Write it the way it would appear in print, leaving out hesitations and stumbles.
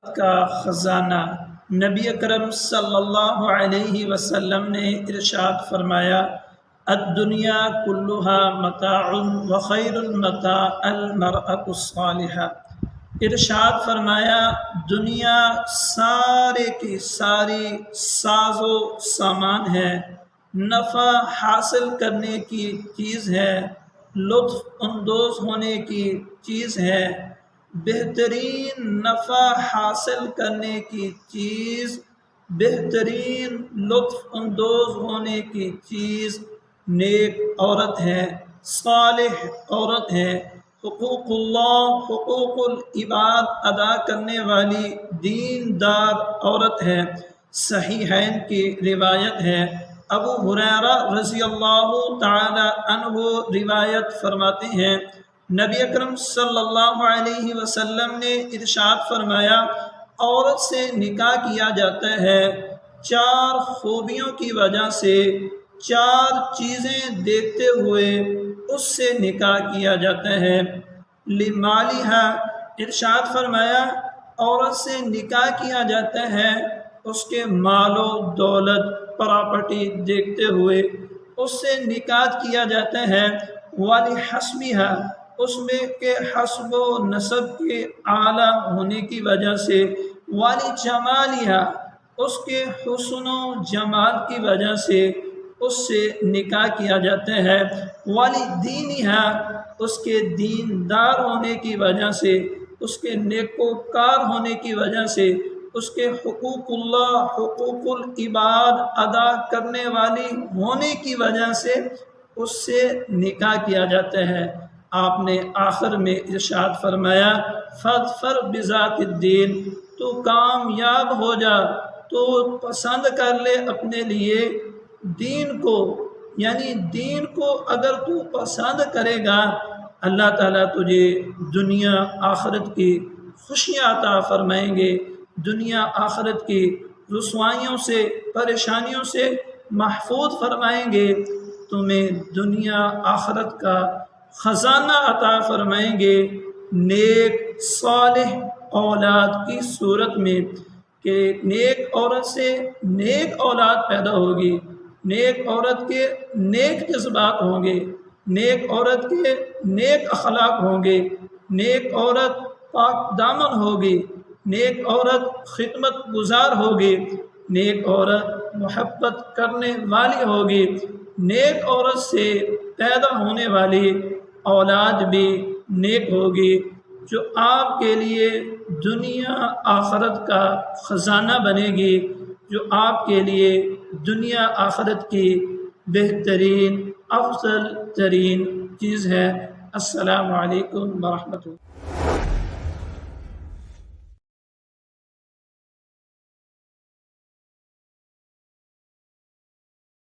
کا خزانہ۔ نبی اکرم صلی اللہ علیہ وسلم نے ارشاد فرمایا، الدنیا کلھا متاع وخیر المتاع المرأة الصالحہ۔ ارشاد فرمایا دنیا سارے کی ساری ساز و سامان ہے، نفع حاصل کرنے کی چیز ہے، لطف اندوز ہونے کی چیز ہے، بہترین نفع حاصل کرنے کی چیز، بہترین لطف اندوز ہونے کی چیز نیک عورت ہے، صالح عورت ہے، حقوق اللہ، حقوق العباد ادا کرنے والی دیندار عورت ہے۔ صحیحین کی روایت ہے، ابو ہریرہ رضی اللہ تعالی عنہ روایت فرماتے ہیں، نبی اکرم صلی اللہ علیہ وسلم نے ارشاد فرمایا، عورت سے نکاح کیا جاتا ہے 4 خوبیوں کی وجہ سے، 4 چیزیں دیکھتے ہوئے اس سے نکاح کیا جاتا ہے۔ لمالہا، ارشاد فرمایا عورت سے نکاح کیا جاتا ہے اس کے مال و دولت پراپرٹی دیکھتے ہوئے اس سے نکاح کیا جاتا ہے۔ ولحسبہا، اس میں کے حسب و نسب کے اعلیٰ ہونے کی وجہ سے، ولجمالہا، اس کے حسن و جمال کی وجہ سے اس سے نکاح کیا جاتا ہے۔ ولدینہا، اس کے دیندار ہونے کی وجہ سے، اس کے نیکوکار ہونے کی وجہ سے، اس کے حقوق اللہ، حقوق العباد ادا کرنے والی ہونے کی وجہ سے اس سے نکاح کیا جاتا ہے۔ آپ نے آخر میں ارشاد فرمایا، فاظفر بذات الدین، تو کامیاب ہو جا، تو پسند کر لے اپنے لیے دین کو، یعنی دین کو اگر تو پسند کرے گا اللہ تعالیٰ تجھے دنیا آخرت کی خوشیاں عطا فرمائیں گے، دنیا آخرت کی رسوائیوں سے، پریشانیوں سے محفوظ فرمائیں گے، تمہیں دنیا آخرت کا خزانہ عطا فرمائیں گے نیک صالح اولاد کی صورت میں، کہ نیک عورت سے نیک اولاد پیدا ہوگی، نیک عورت کے نیک جذبات ہوں گے، نیک عورت کے نیک اخلاق ہوں گے، نیک عورت پاک دامن ہوگی، نیک عورت خدمت گزار ہوگی، نیک عورت محبت کرنے والی ہوگی، نیک عورت سے پیدا ہونے والی اولاد بھی نیک ہوگی، جو آپ کے لیے دنیا آخرت کا خزانہ بنے گی، جو آپ کے لیے دنیا آخرت کی بہترین افضل ترین چیز ہے۔ السلام علیکم ورحمۃ اللہ۔